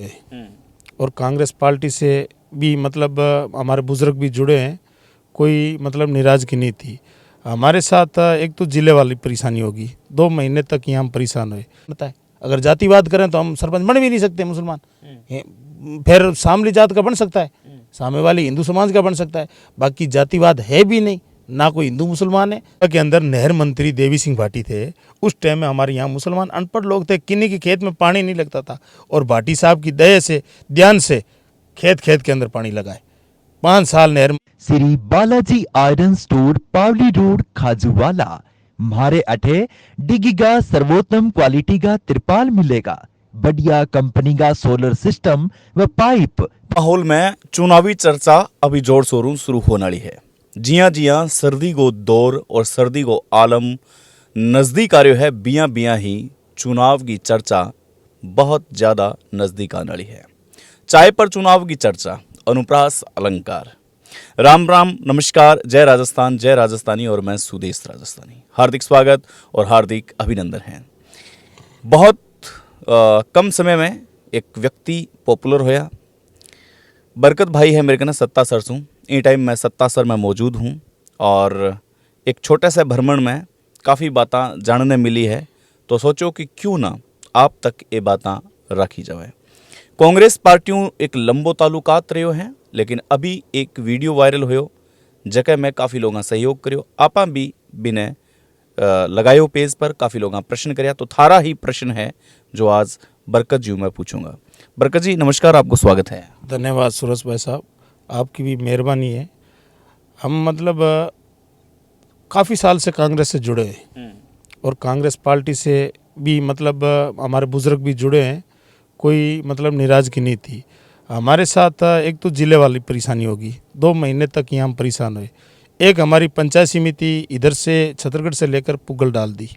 और कांग्रेस पार्टी से भी मतलब हमारे बुजुर्ग भी जुड़े हैं, कोई मतलब नाराज़गी नहीं थी हमारे साथ। एक तो जिले वाली परेशानी होगी, 2 महीने तक यहाँ हम परेशान हुए। बताए अगर जातिवाद करें तो हम सरपंच बन भी नहीं सकते मुसलमान, फिर सामली जात का बन सकता है, सामने वाली हिंदू समाज का बन सकता है, बाकी जातिवाद है भी नहीं, ना कोई हिंदू मुसलमान है। के अंदर नहर मंत्री देवी सिंह भाटी थे, उस टाइम में हमारे यहाँ मुसलमान अनपढ़ लोग थे, किन्हीं के खेत में पानी नहीं लगता था, और भाटी साहब की दया से ध्यान से खेत खेत के अंदर पानी लगाए। 5 साल नहर। श्री बालाजी आयरन स्टोर पावली रोड खाजूवाला म्हारे अठे डिगीगा सर्वोत्तम क्वालिटी का तिरपाल मिलेगा, बढ़िया कंपनी का सोलर सिस्टम व पाइप। माहौल में चुनावी चर्चा अभी जोर शोरों शुरू होने वाली है। जी हाँ सर्दी को दौर और सर्दी को आलम नज़दीक आ रही है, बिया ही चुनाव की चर्चा बहुत ज़्यादा नज़दीक आने वाली है। चाय पर चुनाव की चर्चा, अनुप्रास अलंकार। राम राम, नमस्कार, जय राजस्थान, जय राजस्थानी और मैं सुदेश राजस्थानी। हार्दिक स्वागत और हार्दिक अभिनंदन है। बहुत कम समय में एक व्यक्ति पॉपुलर होया। बरकत भाई है मेरे कना सत्ता सरसों, ई टाइम मैं सत्ता सर में मौजूद हूँ और एक छोटे से भ्रमण में काफ़ी बातें जानने मिली है, तो सोचो कि क्यों ना आप तक ये बातें रखी जाए। कांग्रेस पार्टियों एक लंबो ताल्लुकात रहो हैं, लेकिन अभी एक वीडियो वायरल होयो जगह में काफ़ी लोगों सहयोग करो, आपा भी बिने लगायो पेज पर, काफ़ी लोगों प्रश्न करया, तो थारा ही प्रश्न है जो आज बरकत जी मैं पूछूंगा। बरकत जी नमस्कार, आपको स्वागत है। धन्यवाद सूरज भाई साहब, आपकी भी मेहरबानी है। हम मतलब काफ़ी साल से कांग्रेस से जुड़े हैं और कांग्रेस पार्टी से भी मतलब हमारे बुजुर्ग भी जुड़े हैं, कोई मतलब नाराज़गी नहीं थी हमारे साथ। एक तो जिले वाली परेशानी होगी, 2 महीने तक यहाँ हम परेशान हुए। एक हमारी पंचायत समिति इधर से छतरगढ़ से लेकर पुगल डाल दी,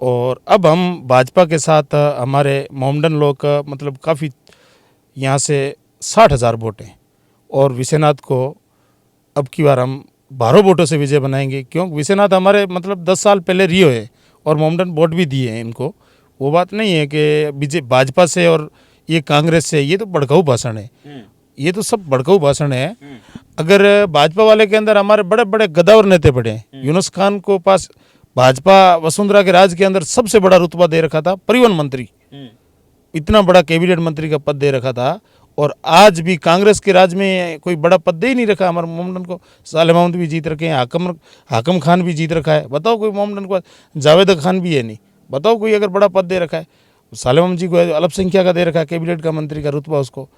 और अब हम भाजपा के साथ हमारे मोमडन लोग मतलब काफ़ी यहाँ से 60,000 वोट हैं, और विश्वनाथ को अब की बार हम 12 वोटों से विजय बनाएंगे, क्योंकि विश्वनाथ हमारे मतलब 10 साल पहले रियो है और मोमडन वोट भी दिए हैं इनको। वो बात नहीं है कि भाजपा से और ये कांग्रेस से, ये तो भड़काऊ भाषण है, ये तो सब भड़काऊ भाषण है। अगर भाजपा वाले के अंदर हमारे बड़े बड़े गद्दावर नेता पड़े हैं, यूनुस खान को पास भाजपा वसुंधरा के राज के अंदर सबसे बड़ा रुतबा दे रखा था, परिवहन मंत्री, इतना बड़ा कैबिनेट मंत्री का पद दे रखा था, और आज भी कांग्रेस के राज में कोई बड़ा पद दे ही नहीं रखा हमारे मोमडन को। साले महमूद भी जीत रखे हैं, हाकम खान भी जीत रखा है, बताओ कोई मोमडन को। जावेद खान भी है नहीं, बताओ कोई अगर बड़ा पद दे रखा है। साले महमूद जी को अल्पसंख्या का दे रखा है, कैबिनेट का मंत्री का रुतबा उसको।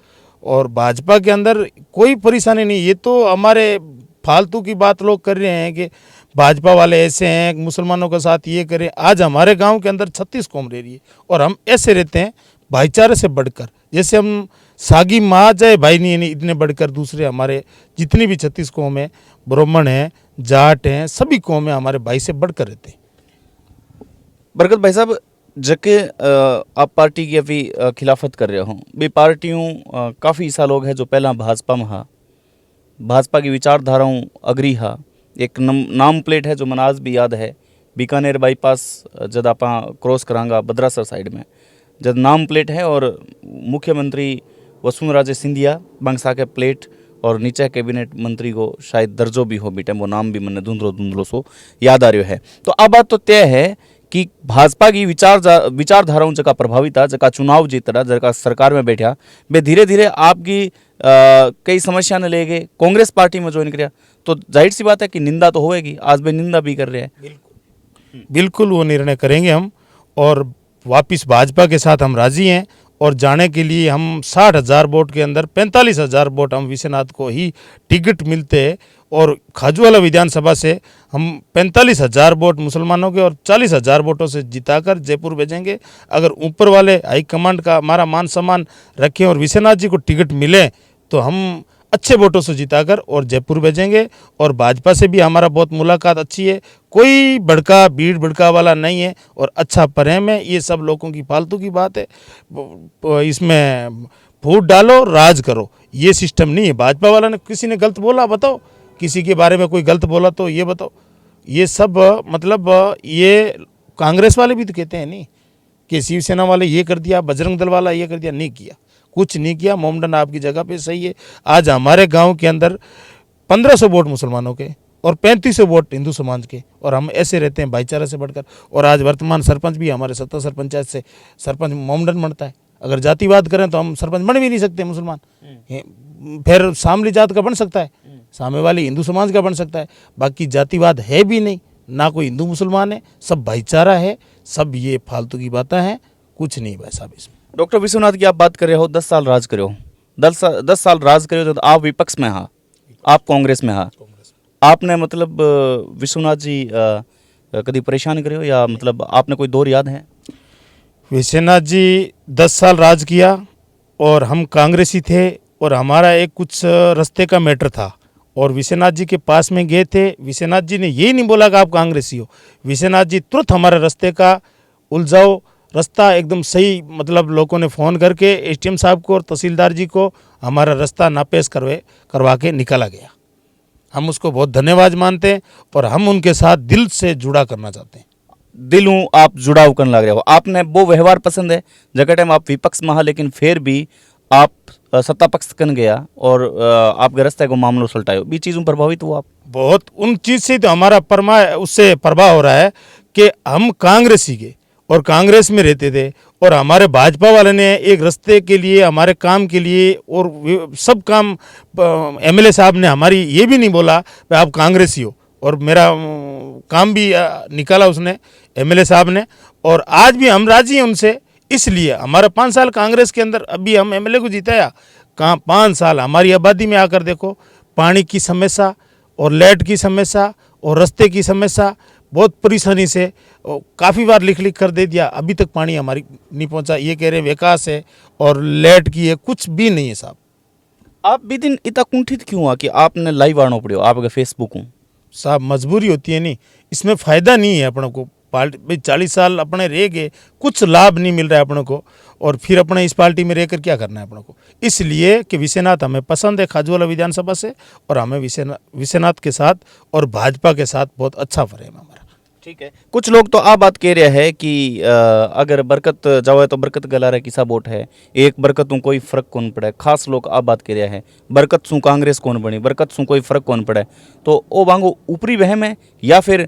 और भाजपा के अंदर कोई परेशानी नहीं। ये तो हमारे फालतू की बात लोग कर रहे हैं कि भाजपा वाले ऐसे हैं, मुसलमानों के साथ ये करें। आज हमारे गांव के अंदर 36 कौम रह रही है, और हम ऐसे रहते हैं भाईचारे से बढ़कर, जैसे हम सागी माँ चाहे भाई नहीं इतने बढ़कर दूसरे हमारे जितनी भी 36 कौम है, ब्राह्मण हैं, जाट हैं, सभी कौम है हमारे भाई से बढ़कर रहते हैं। बरकत भाई साहब, जबकि आप पार्टी की अभी खिलाफत कर रहे हो, भी पार्टियों काफ़ी ऐसा लोग हैं जो पहला भाजपा में हा, भाजपा की विचारधाराओं अग्री हा। एक नाम प्लेट है जो मन आज भी याद है, बीकानेर बाईपास जब आप क्रॉस करांगा बद्रासर साइड में जब नाम प्लेट है, और मुख्यमंत्री वसुंधरा सिंधिया बंगसा के प्लेट, और नीचे कैबिनेट मंत्री को शायद दर्जो भी हो बेटे, वो नाम भी मैंने धुंधलो सो याद आ रहा है। तो अब बात तो तय है कि भाजपा की विचारधाराओं जगह प्रभावित था, जगह चुनाव जीत रहा, जगह सरकार में बैठा, वे धीरे धीरे आपकी कई समस्या ने ले गए, कांग्रेस पार्टी में ज्वाइन किया, तो जाहिर सी बात है कि निंदा तो होएगी। आज वे निंदा भी कर रहे हैं। बिल्कुल वो निर्णय करेंगे हम, और वापिस भाजपा के साथ हम राजी हैं, और जाने के लिए हम 60,000 वोट के अंदर 45,000 वोट हम विश्वनाथ को ही टिकट मिलते हैं, और खाजूवाला विधानसभा से हम 45,000 वोट मुसलमानों के और 40,000 वोटों से जिताकर जयपुर भेजेंगे। अगर ऊपर वाले हाईकमांड का हमारा मान सम्मान रखें और विश्वनाथ जी को टिकट मिले, तो हम अच्छे वोटों से जिताकर और जयपुर भेजेंगे। और भाजपा से भी हमारा बहुत मुलाकात अच्छी है, कोई भड़का भीड़ भड़का वाला नहीं है, और अच्छा प्रेम है। ये सब लोगों की फालतू की बात है, इसमें फूट डालो राज करो, ये सिस्टम नहीं है। भाजपा वाला ने किसी ने गलत बोला, बताओ किसी के बारे में कोई गलत बोला तो ये बताओ। ये सब मतलब ये कांग्रेस वाले भी तो कहते हैं नहीं कि शिवसेना वाले ये कर दिया, बजरंग दल वाला ये कर दिया, नहीं किया। कुछ नहीं किया। मोमडन आपकी जगह पे सही है। आज हमारे गांव के अंदर 1500 वोट मुसलमानों के और 3500 वोट हिंदू समाज के, और हम ऐसे रहते हैं भाईचारा से बढ़कर। और आज वर्तमान सरपंच भी हमारे 70 पंचायत से सरपंच मोमडन बनता है। अगर जातिवाद करें तो हम सरपंच बन भी नहीं सकते मुसलमान। फिर शामली जात का बन सकता है, सामने वाली हिंदू समाज का बन सकता है। बाकी जातिवाद है भी नहीं, ना कोई हिंदू मुसलमान है, सब भाईचारा है। सब ये फालतू की बातें हैं, कुछ नहीं भाई साहब इसमें। डॉक्टर विश्वनाथ की आप बात कर रहे हो, 10 साल राज करे हो, 10 साल राज करे हो, तो आप विपक्ष में हाँ, आप कांग्रेस में हाँ, आपने मतलब विश्वनाथ जी कभी परेशान करे हो, या मतलब आपने कोई दौर याद है? विश्वनाथ जी 10 साल राज किया और हम कांग्रेसी थे, और हमारा एक कुछ रास्ते का मैटर था, और विश्वनाथ जी के पास में गए थे। विश्वनाथ जी ने यही नहीं बोला कि आप कांग्रेसी हो। विश्वनाथ जी तुरंत हमारे रास्ते का उलझाओ, रास्ता एकदम सही, मतलब लोगों ने फ़ोन करके एसडीएम साहब को और तहसीलदार जी को हमारा रास्ता नापेश करवा के निकाला गया। हम उसको बहुत धन्यवाद मानते हैं, और हम उनके साथ दिल से जुड़ा करना चाहते हैं। दिलू आप जुड़ाव करने लग रहे हो, आपने वो व्यवहार पसंद है जगह टाइम आप विपक्ष में हाँ, लेकिन फिर भी आप सत्ता पक्ष कन गया और आप गृहस्थ को मामलो सुलटायो, भी चीज़ों प्रभावित हुआ आप? बहुत उन चीज़ से तो हमारा उससे प्रभाव हो रहा है कि हम कांग्रेसी के और कांग्रेस में रहते थे, और हमारे भाजपा वाले ने एक रास्ते के लिए, हमारे काम के लिए और सब काम, एमएलए साहब ने हमारी ये भी नहीं बोला कि आप कांग्रेसी हो, और मेरा काम भी निकाला उसने, एमएलए साहब ने। और आज भी हम राजी हैं उनसे, इसलिए हमारा 5 साल कांग्रेस के अंदर, अभी हम एमएलए को जिताया, कहाँ 5 साल हमारी आबादी में आकर देखो, पानी की समस्या और लाइट की समस्या और रास्ते की समस्या, बहुत परेशानी से काफ़ी बार लिख कर दे दिया, अभी तक पानी हमारी नहीं पहुंचा। ये कह रहे हैं विकास है और लाइट की है, कुछ भी नहीं है साहब। आप भी दिन इतना कुंठित क्यों हुआ कि आपने लाइव आना पड़ो, आपका फेसबुक हूँ साहब मजबूरी होती है, नहीं इसमें फ़ायदा नहीं है अपनों को। पार्टी भाई 40 साल अपने रह गए, कुछ लाभ नहीं मिल रहा है अपनों को, और फिर अपने इस पार्टी में रहकर क्या करना है अपनों को। इसलिए कि विश्वनाथ हमें पसंद है खाजूवाला विधानसभा से, और हमें विश्वनाथ के साथ और भाजपा के साथ बहुत अच्छा प्रेम है हमारा। ठीक है। कुछ लोग तो आ बात कह रहे हैं कि अगर बरकत जावे तो बरकत गला रहे किसा वोट है, एक बरकत कोई फर्क कौन पड़े। खास लोग आ बात कह रहे हैं बरकत सू कांग्रेस कौन बनी, बरकत सू कोई फर्क कौन पड़े। तो वो वांगो ऊपरी वहम है, या फिर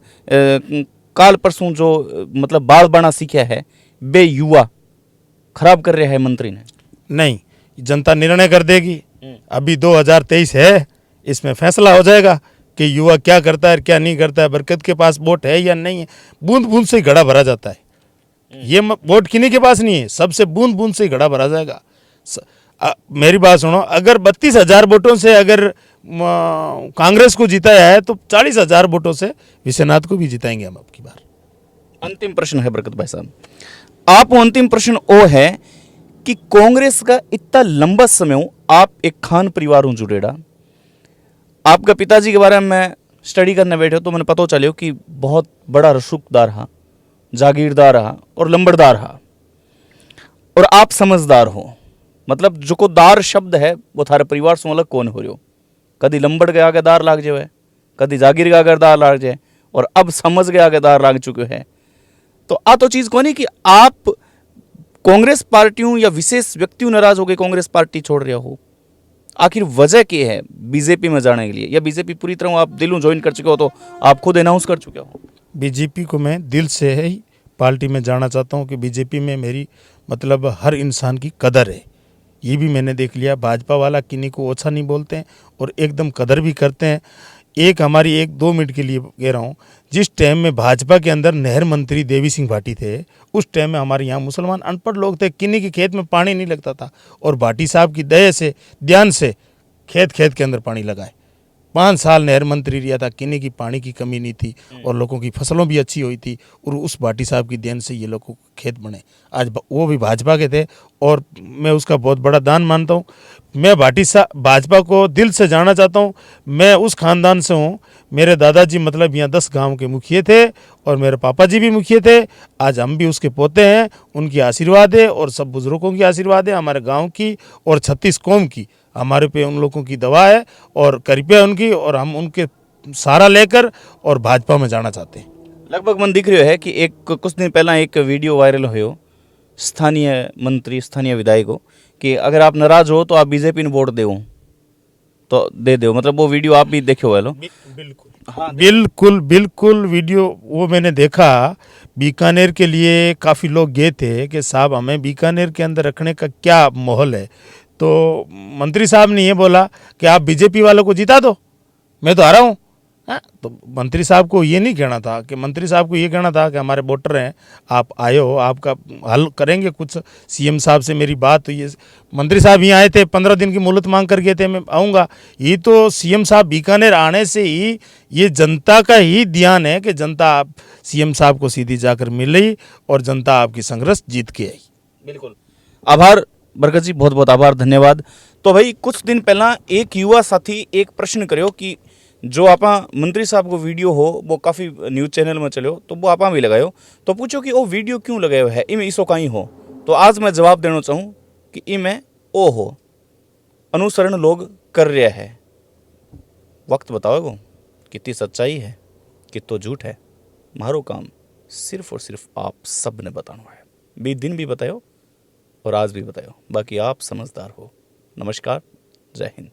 काल परसों जो मतलब बाल बना सीखा है बे युवा खराब कर रहे हैं मंत्री ने? नहीं, जनता निर्णय कर देगी। अभी 2023 है, इसमें फैसला हो जाएगा कि युवा क्या करता है क्या नहीं करता है। बरकत के पास वोट है या नहीं है, बूंद बूंद से ही घड़ा भरा जाता है। ये वोट किन्हीं के पास नहीं है, सबसे बूंद बूंद से ही घड़ा भरा जाएगा। मेरी बात सुनो, अगर 32,000 वोटों से अगर कांग्रेस को जिताया है, तो 40,000 वोटों से विश्वनाथ को भी जिताएंगे हम अब की बार। अंतिम प्रश्न है बरकत भाई साहब, आप अंतिम प्रश्न वो है कि कांग्रेस का इतना लंबा समय आप एक खान परिवार हूं जुड़ेड़ा, आपका पिताजी के बारे में मैं स्टडी करने बैठे तो मैंने पता चलो कि बहुत बड़ा रसूखदार हा, जागीरदार हा और लंबड़दार हा, और आप समझदार हो। मतलब जो को दार शब्द है वो थारे परिवार से अलग कौन हो रहे हो। कभी लंबड़ के आगे दार लाग जाए, कभी जागीर के आगे दार लाग जाए, और अब समझ के आगे दार लाग चुके हैं। तो आ तो चीज़ कौन है कि आप कांग्रेस पार्टियों या विशेष व्यक्तियों नाराज हो गए कांग्रेस पार्टी छोड़ रहे हो, आखिर वजह क्या है बीजेपी में जाने के लिए, या बीजेपी पूरी तरह आप दिलों ज्वाइन कर चुके हो, तो आप खुद अनाउंस कर चुके हो? बीजेपी को मैं दिल से ही पार्टी में जाना चाहता हूँ कि बीजेपी में मेरी मतलब हर इंसान की कदर है। ये भी मैंने देख लिया, भाजपा वाला किन्हीं को ओछा नहीं बोलते हैं और एकदम कदर भी करते हैं। एक हमारी 1-2 मिनट के लिए कह रहा हूँ, जिस टाइम में भाजपा के अंदर नहर मंत्री देवी सिंह भाटी थे, उस टाइम में हमारे यहाँ मुसलमान अनपढ़ लोग थे, किन्हीं के खेत में पानी नहीं लगता था, और भाटी साहब की दया से ध्यान से खेत के अंदर पानी लगाए। 5 साल नहर मंत्री रिया था, किन्हीं की पानी की कमी नहीं थी और लोगों की फसलों भी अच्छी हुई थी, और उस भाटी साहब की देन से ये लोगों को खेत बने। आज वो भी भाजपा के थे और मैं उसका बहुत बड़ा दान मानता हूँ। मैं भाजपा को दिल से जानना चाहता हूँ। मैं उस खानदान से हूँ, मेरे दादाजी मतलब यहाँ 10 गांव के मुखिया थे और मेरे पापा जी भी मुखिया थे। आज हम भी उसके पोते हैं, उनकी आशीर्वाद है और सब बुजुर्गों की आशीर्वाद है, हमारे गाँव की और 36 कौम की हमारे पे उन लोगों की दवा है और कृपया उनकी, और हम उनके सहारा लेकर और भाजपा में जाना चाहते हैं। लगभग मन दिख रहा है कि एक कुछ दिन पहला एक वीडियो वायरल हो स्थानीय मंत्री स्थानीय विधायक कि अगर आप नाराज हो तो आप बीजेपी ने वोट दो, तो दे दो, मतलब वो वीडियो आप भी देखे हुए लो। बिल्कुल हाँ, बिल्कुल बिल्कुल वीडियो वो मैंने देखा। बीकानेर के लिए काफ़ी लोग गए थे कि साहब हमें बीकानेर के अंदर रखने का क्या माहौल है। तो मंत्री साहब ने ये बोला कि आप बीजेपी वालों को जिता दो, मैं तो आ रहा हूँ। हाँ, तो मंत्री साहब को ये नहीं कहना था, कि मंत्री साहब को ये कहना था कि हमारे वोटर हैं, आप आए हो, आपका हल करेंगे कुछ। सीएम साहब से मेरी बात हुई है, मंत्री साहब यहाँ आए थे, 15 दिन की मोहलत मांग कर गए थे, मैं आऊँगा। ये तो सीएम साहब बीकानेर आने से ही ये जनता का ही ध्यान है कि जनता आप सीएम साहब को सीधी जाकर मिली और जनता आपकी संघर्ष जीत के आई। बिल्कुल आभार बरकत जी, बहुत बहुत आभार, धन्यवाद। तो भाई कुछ दिन पहला एक युवा साथी एक प्रश्न करो कि जो आप मंत्री साहब को वीडियो हो वो काफ़ी न्यूज़ चैनल में चलो, तो वो आप भी लगायो, तो पूछो कि वो वीडियो क्यों लगायो है, इमें इसो कहीं हो। तो आज मैं जवाब देना चाहूँ कि इमें ओ हो अनुसरण लोग कर रहे हैं। वक्त बताओगे कितनी सच्चाई है कितो झूठ है। मारो काम सिर्फ और सिर्फ आप सब ने बताना है। भी दिन भी बताओ और आज भी बताओ, बाकी आप समझदार हो। नमस्कार, जय हिंद।